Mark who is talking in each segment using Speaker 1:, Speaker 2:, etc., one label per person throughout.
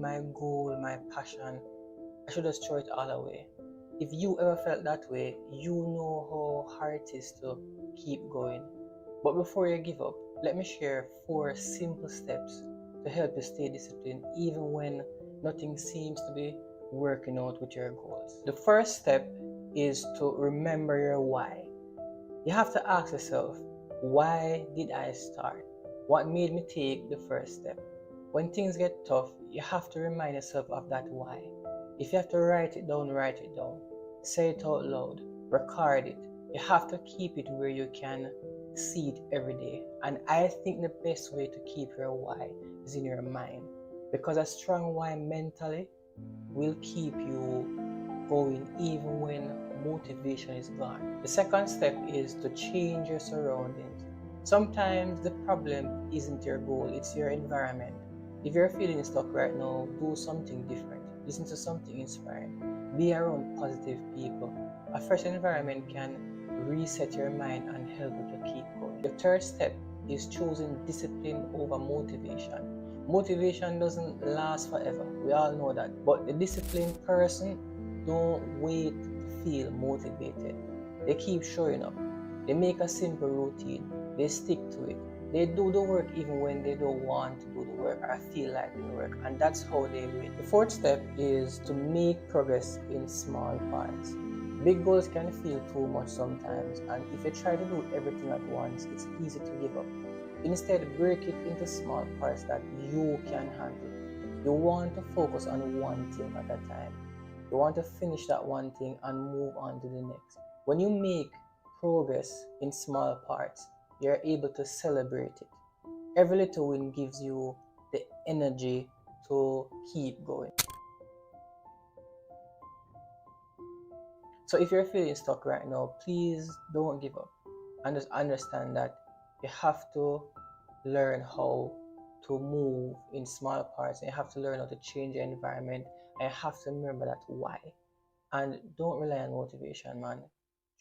Speaker 1: my goal, my passion, I should just throw it all away. If you ever felt that way, you know how hard it is to keep going. But before you give up, let me share 4 simple steps to help you stay disciplined even when nothing seems to be working out with your goals. The first step is to remember your why. You have to ask yourself, why did I start? What made me take the first step? When things get tough, you have to remind yourself of that why. If you have to write it down, write it down. Say it out loud. Record it. You have to keep it where you can see it every day. And I think the best way to keep your why is in your mind. Because a strong why mentally will keep you going even when motivation is gone. The second step is to change your surroundings. Sometimes the problem isn't your goal, it's your environment. If you're feeling stuck right now, do something different. Listen to something inspiring. Be around positive people. A fresh environment can reset your mind and help you to keep going. The third step is choosing discipline over motivation. Motivation doesn't last forever. We all know that. But the disciplined person don't wait to feel motivated. They keep showing up. They make a simple routine. They stick to it. They do the work even when they don't want to do the work or feel like doing the work. And that's how they win. The fourth step is to make progress in small parts. Big goals can feel too much sometimes, and if you try to do everything at once, it's easy to give up. Instead, break it into small parts that you can handle. You want to focus on one thing at a time. You want to finish that one thing and move on to the next. When you make progress in small parts, you're able to celebrate it. Every little win gives you the energy to keep going. So if you're feeling stuck right now, please don't give up. And just understand that you have to learn how to move in small parts. And you have to learn how to change your environment. And you have to remember that why. And don't rely on motivation, man.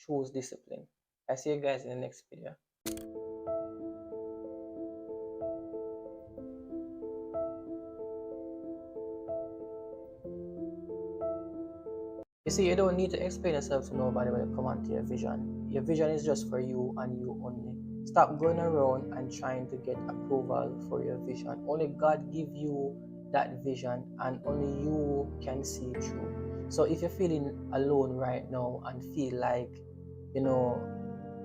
Speaker 1: Choose discipline. I see you guys in the next video. You see, you don't need to explain yourself to nobody when you come onto your vision. Your vision is just for you and you only. Stop going around and trying to get approval for your vision. Only God give you that vision and only you can see it through. So if you're feeling alone right now and feel like,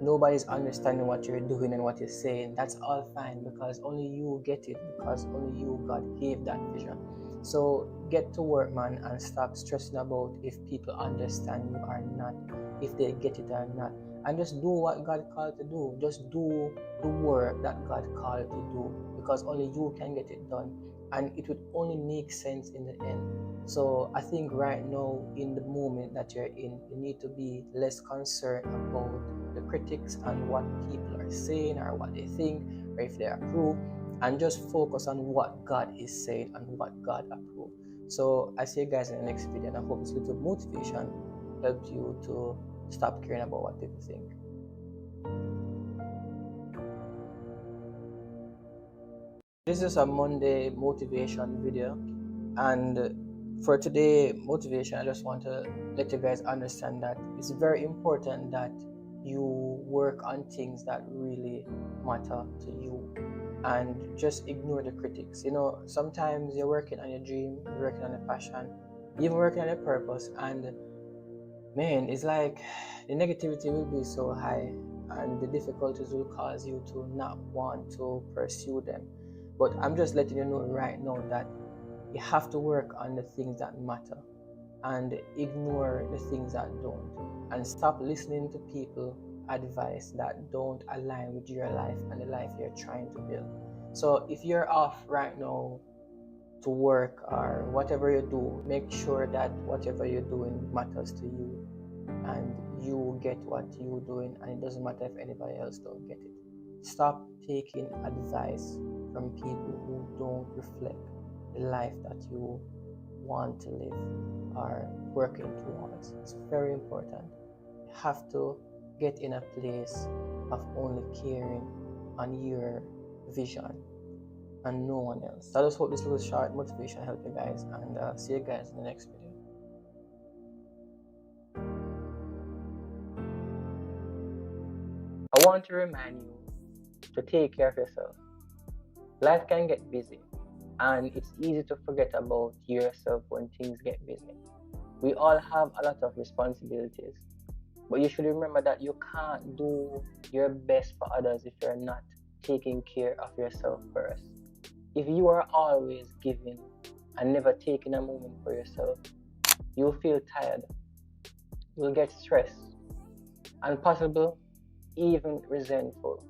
Speaker 1: nobody's understanding what you're doing and what you're saying, that's all fine because only you get it, because only you, God, gave that vision. So get to work, man, and stop stressing about if people understand you or not, if they get it or not. And just do what God called to do. Just do the work that God called to do, because only you can get it done. And it would only make sense in the end. So I think right now, in the moment that you're in, you need to be less concerned about the critics and what people are saying or what they think or if they approve, and just focus on what God is saying and what God approves. So I see you guys in the next video, and I hope this little motivation helped you to stop caring about what people think. This is a Monday motivation video, and for today motivation, I just want to let you guys understand that it's very important that you work on things that really matter to you and just ignore the critics. Sometimes you're working on your dream, you're working on a passion, you're even working on a purpose, and man, it's like the negativity will be so high and the difficulties will cause you to not want to pursue them. But I'm just letting you know right now that you have to work on the things that matter and ignore the things that don't, and stop listening to people advice that don't align with your life and the life you're trying to build. So if you're off right now to work or whatever you do, make sure that whatever you're doing matters to you and you get what you're doing, and it doesn't matter if anybody else don't get it. Stop taking advice from people who don't reflect the life that you want to live or working towards. It's very important. You have to get in a place of only caring on your vision and no one else. So I just hope this little short motivation helped you guys, and see you guys in the next video. I want to remind you to take care of yourself. Life can get busy, and it's easy to forget about yourself when things get busy. We all have a lot of responsibilities, but you should remember that you can't do your best for others if you're not taking care of yourself first. If you are always giving and never taking a moment for yourself, you'll feel tired, you'll get stressed, and possibly even resentful.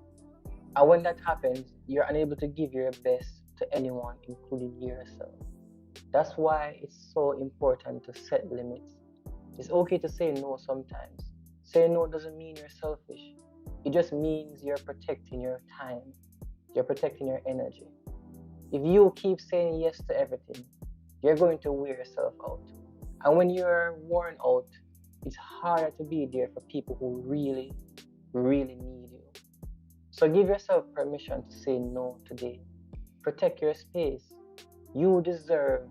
Speaker 1: And when that happens, you're unable to give your best to anyone, including yourself. That's why it's so important to set limits. It's okay to say no sometimes. Saying no doesn't mean you're selfish. It just means you're protecting your time. You're protecting your energy. If you keep saying yes to everything, you're going to wear yourself out. And when you're worn out, it's harder to be there for people who really, really need you. So give yourself permission to say no today. Protect your space. You deserve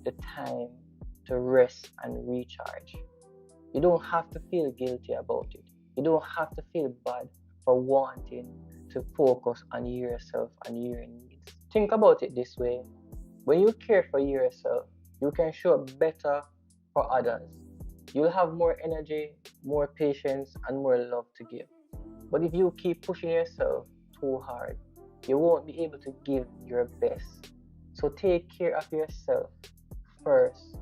Speaker 1: the time to rest and recharge. You don't have to feel guilty about it. You don't have to feel bad for wanting to focus on yourself and your needs. Think about it this way. When you care for yourself, you can show up better for others. You'll have more energy, more patience, and more love to give. But if you keep pushing yourself too hard, you won't be able to give your best. So take care of yourself first.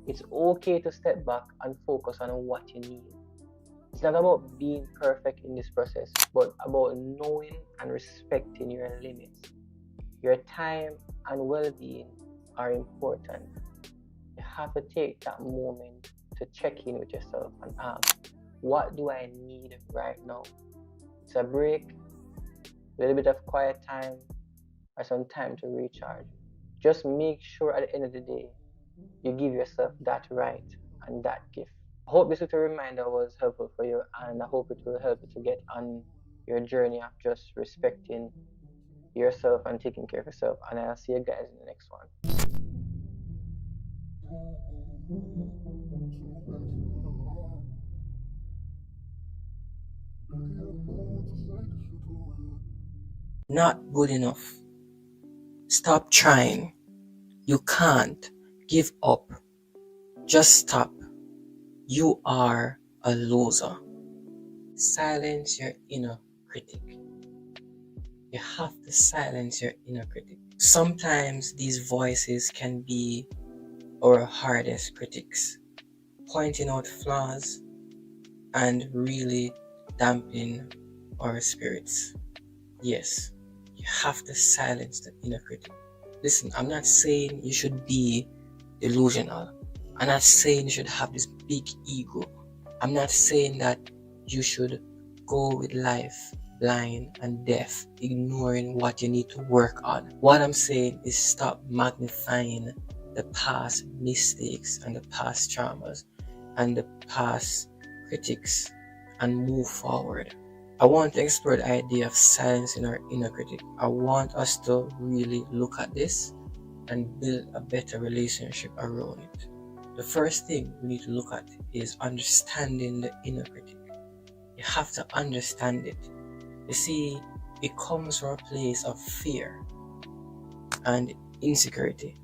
Speaker 1: It's okay to step back and focus on what you need. It's not about being perfect in this process, but about knowing and respecting your limits. Your time and well-being are important. You have to take that moment to check in with yourself and ask, what do I need right now? It's a break, a little bit of quiet time, or some time to recharge. Just make sure at the end of the day, you give yourself that right and that gift. I hope this little reminder was helpful for you, and I hope it will help you to get on your journey of just respecting yourself and taking care of yourself. And I'll see you guys in the next one. Not good enough. Stop trying. You can't. Give up. Just stop. You are a loser. Silence your inner critic. You have to silence your inner critic. Sometimes these voices can be our hardest critics, pointing out flaws and really damping our spirits. Yes, you have to silence the inner critic. Listen, I'm not saying you should be delusional. I'm not saying you should have this big ego. I'm not saying that you should go with life blind and deaf, ignoring what you need to work on. What I'm saying is stop magnifying the past mistakes and the past traumas and the past critics and move forward. I want to explore the idea of silencing our inner critic. I want us to really look at this and build a better relationship around it. The first thing we need to look at is understanding the inner critic. You have to understand it. You see, it comes from a place of fear and insecurity.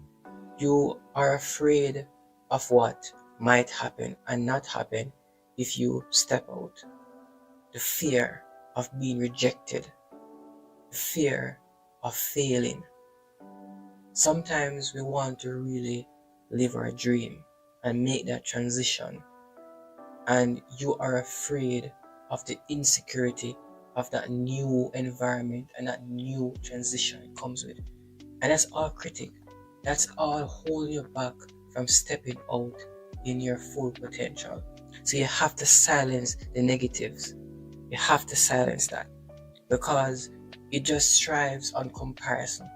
Speaker 1: You are afraid of what might happen and not happen if you step out. The fear of being rejected, the fear of failing. Sometimes we want to really live our dream and make that transition, and you are afraid of the insecurity of that new environment and that new transition it comes with. And that's all critic. That's all holding you back from stepping out in your full potential. So you have to silence the negatives. You have to silence that, because it just strives on comparison.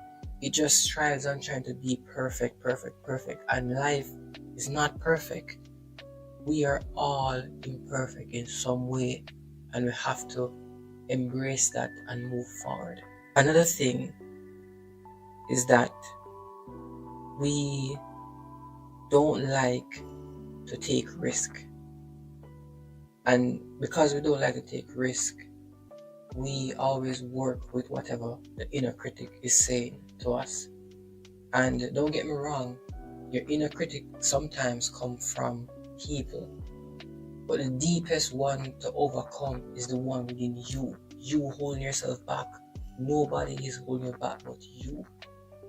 Speaker 1: It just strives on trying to be perfect. And life is not perfect. We are all imperfect in some way, and we have to embrace that and move forward. Another thing is that we don't like to take risk. And because we don't like to take risk, we always work with whatever the inner critic is saying to us. And don't get me wrong, your inner critic sometimes comes from people, but the deepest one to overcome is the one within you. You holding yourself back. Nobody is holding you back but you.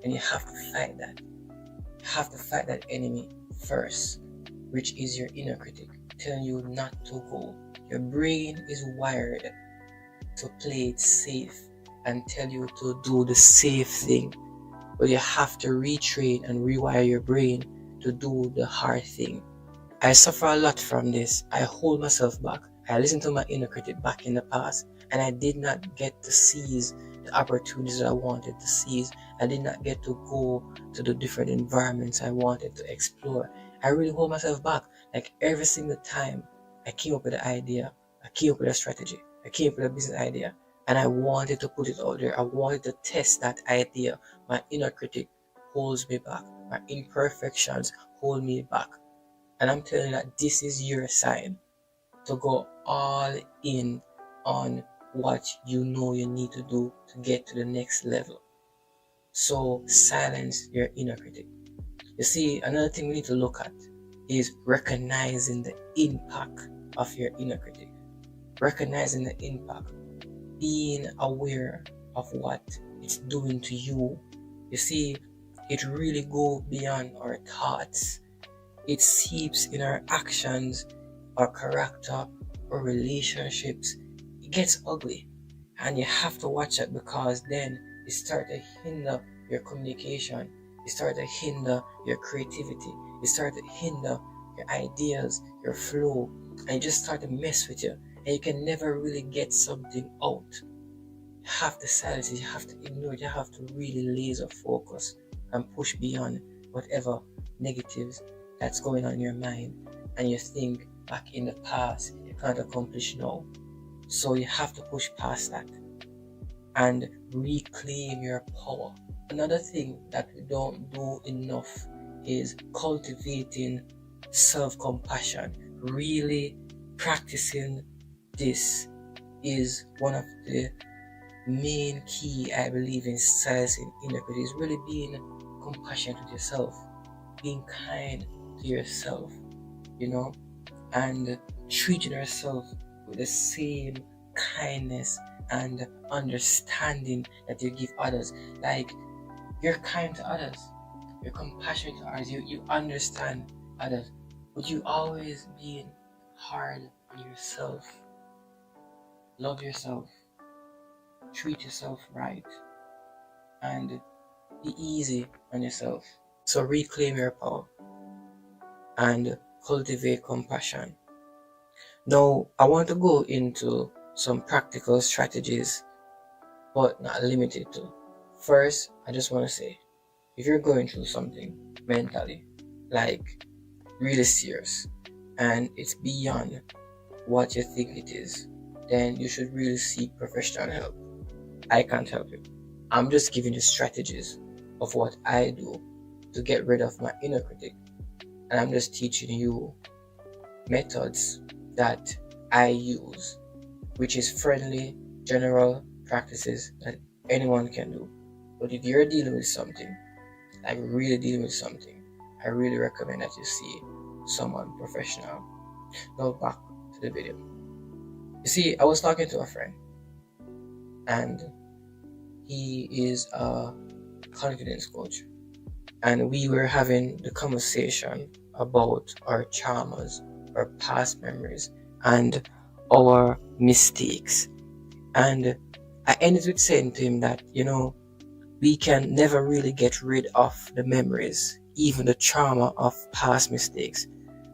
Speaker 1: And you have to fight that. You have to fight that enemy first, which is your inner critic, telling you not to go. Your brain is wired to play it safe and tell you to do the safe thing. But you have to retrain and rewire your brain to do the hard thing. I suffer a lot from this. I hold myself back. I listen to my inner critic back in the past, and I did not get to seize the opportunities that I wanted to seize. I did not get to go to the different environments I wanted to explore. I really hold myself back. Like every single time I came up with an idea, I came up with a strategy, I came up with a business idea, and I wanted to put it out there. I wanted to test that idea. My inner critic holds me back. My imperfections hold me back. And I'm telling you that this is your sign to go all in on what you know you need to do to get to the next level. So silence your inner critic. You see, another thing we need to look at is recognizing the impact of your inner critic. Recognizing the impact. Being aware of what it's doing to you. You see, it really goes beyond our thoughts. It seeps in our actions, our character, our relationships. It gets ugly. And you have to watch it, because then it starts to hinder your communication. It starts to hinder your creativity. It starts to hinder your ideas, your flow. And it just starts to mess with you. And you can never really get something out. You have to silence it. You have to ignore it. You have to really laser focus and push beyond whatever negatives that's going on in your mind, and you think back in the past you can't accomplish now. So you have to push past that and reclaim your power. Another thing that we don't do enough is cultivating self-compassion. Really practicing this is one of the main key, I believe, in silencing inner critic, is really being compassionate with yourself, being kind to yourself, and treating yourself with the same kindness and understanding that you give others. Like, you're kind to others, you're compassionate to others, you understand others, but you always being hard on yourself. Love yourself, treat yourself right, and be easy on yourself. So reclaim your power and cultivate compassion. Now, I want to go into some practical strategies, but not limited to. First, I just want to say, if you're going through something mentally, like really serious, and it's beyond what you think it is, then you should really seek professional help. I can't help you. I'm just giving you strategies of what I do to get rid of my inner critic. And I'm just teaching you methods that I use, which is friendly, general practices that anyone can do. But if you're dealing with something, like really dealing with something, I really recommend that you see someone professional. Now back to the video. You see, I was talking to a friend, and he is a confidence coach. And we were having the conversation about our traumas, our past memories, and our mistakes. And I ended with saying to him that, we can never really get rid of the memories, even the trauma of past mistakes,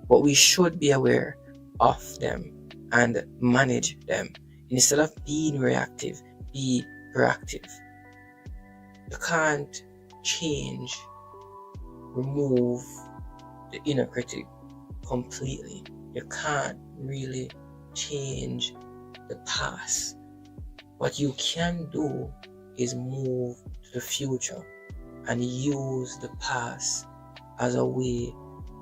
Speaker 1: but we should be aware of them and manage them. Instead of being reactive, be proactive. You can't change, remove the inner critic completely. You can't really change the past. What you can do is move to the future and use the past as a way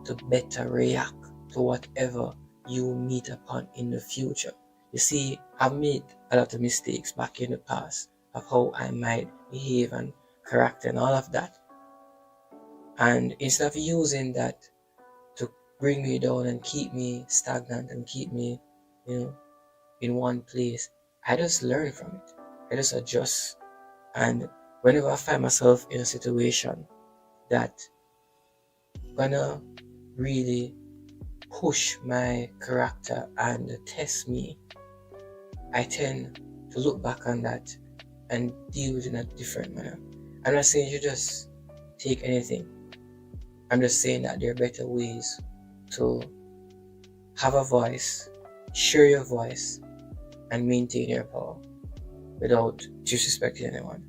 Speaker 1: to better react to whatever you meet upon in the future. You see, I've made a lot of mistakes back in the past of how I might behave and character and all of that. And instead of using that to bring me down and keep me stagnant and keep me, in one place, I just learn from it. I just adjust. And whenever I find myself in a situation that gonna really push my character and test me, I tend to look back on that and deal with it in a different manner. I'm not saying you just take anything. I'm just saying that there are better ways to have a voice, share your voice, and maintain your power without disrespecting anyone.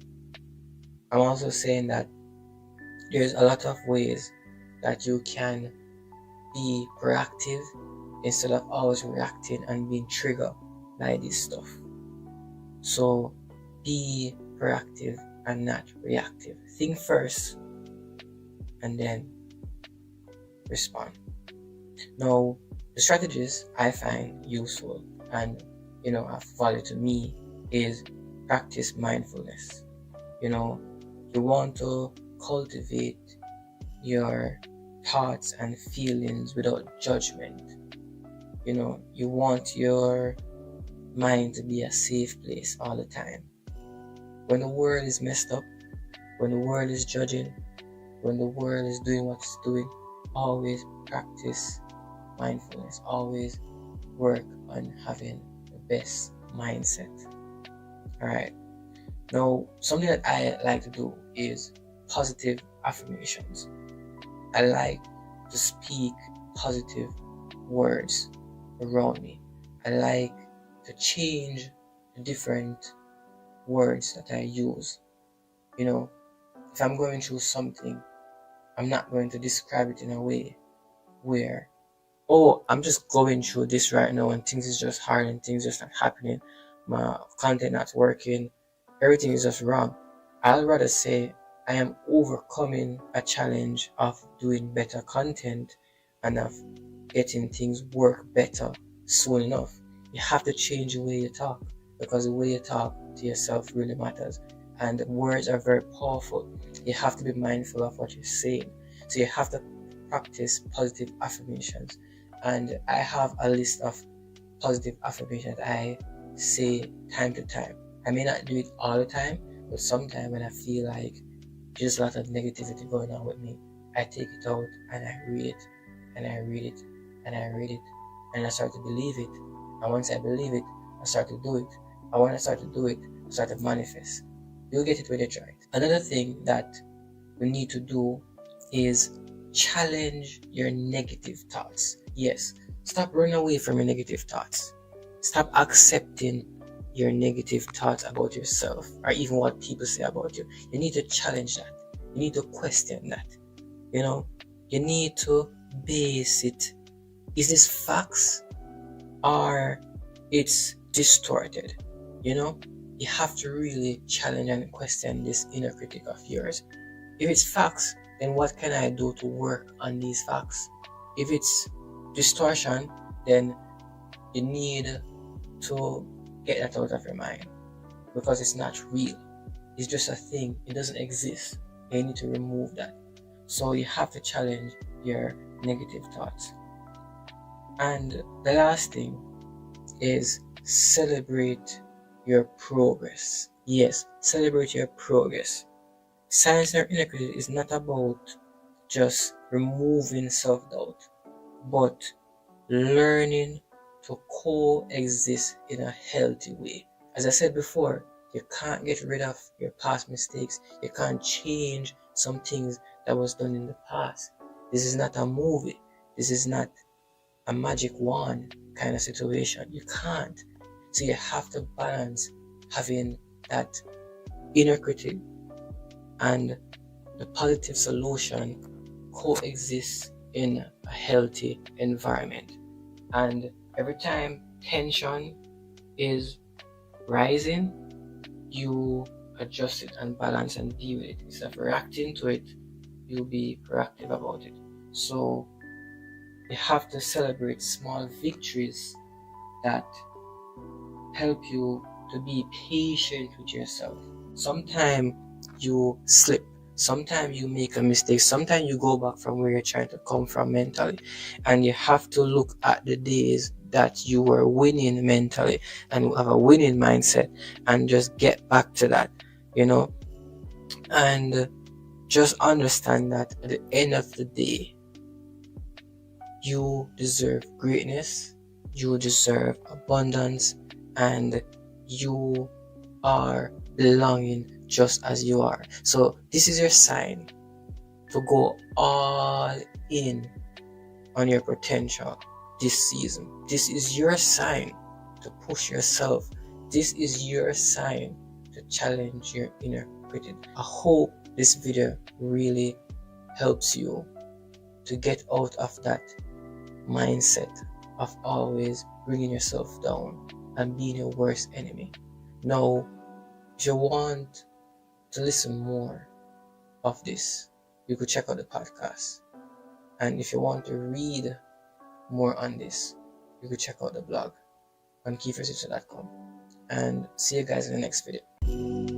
Speaker 1: I'm also saying that there's a lot of ways that you can be proactive instead of always reacting and being triggered by this stuff. So be proactive and not reactive. Think first and then respond. Now, the strategies I find useful and of value to me is practice mindfulness. You want to cultivate your thoughts and feelings without judgment. You want your mind to be a safe place all the time. When the world is messed up, when the world is judging, when the world is doing what it's doing, always practice mindfulness. Always work on having the best mindset. Alright. Now, something that I like to do is positive affirmations. I like to speak positive words around me. I like to change the different words that I use. If I'm going through something, I'm not going to describe it in a way where, I'm just going through this right now and things is just hard and things just not happening. My content not working. Everything is just wrong. I'd rather say I am overcoming a challenge of doing better content and of getting things work better soon enough. You have to change the way you talk, because the way you talk to yourself really matters. And words are very powerful. You have to be mindful of what you're saying. So you have to practice positive affirmations. And I have a list of positive affirmations that I say time to time. I may not do it all the time, but sometimes when I feel like there's a lot of negativity going on with me, I take it out and I read it, and I read it, and I read it, and I start to believe it. And once I believe it, I start to do it. And when I start to do it, I start to manifest. You'll get it when you try it. Another thing that we need to do is challenge your negative thoughts. Yes, stop running away from your negative thoughts. Stop accepting your negative thoughts about yourself or even what people say about you. You need to challenge that. You need to question that. You need to base it. Is this facts or it's distorted? You have to really challenge and question this inner critic of yours. If it's facts, then what can I do to work on these facts? If it's distortion, then you need to get that out of your mind, because it's not real. It's just a thing. It doesn't exist. You need to remove that. So you have to challenge your negative thoughts. And the last thing is celebrate your progress. Yes, celebrate your progress. Science or inner critic is not about just removing self-doubt, but learning to coexist in a healthy way. As I said before, you can't get rid of your past mistakes. You can't change some things that was done in the past. This is not a movie. This is not a magic wand kind of situation. You can't. So you have to balance having that inner critic and the positive solution coexist in a healthy environment. And every time tension is rising, you adjust it and balance and deal with it. Instead of reacting to it, you'll be proactive about it. So you have to celebrate small victories that help you to be patient with yourself. Sometimes you slip, sometimes you make a mistake, sometimes you go back from where you're trying to come from mentally, and you have to look at the days that you were winning mentally and you have a winning mindset and just get back to that, and just understand that at the end of the day, you deserve greatness, you deserve abundance, and you are belonging just as you are. So this is your sign to go all in on your potential this season. This is your sign to push yourself. This is your sign to challenge your inner critic. I hope this video really helps you to get out of that mindset of always bringing yourself down and being your worst enemy. Now, if you want to listen more of this, you could check out the podcast. And if you want to read more on this, you could check out the blog on keifersituation.com. And see you guys in the next video.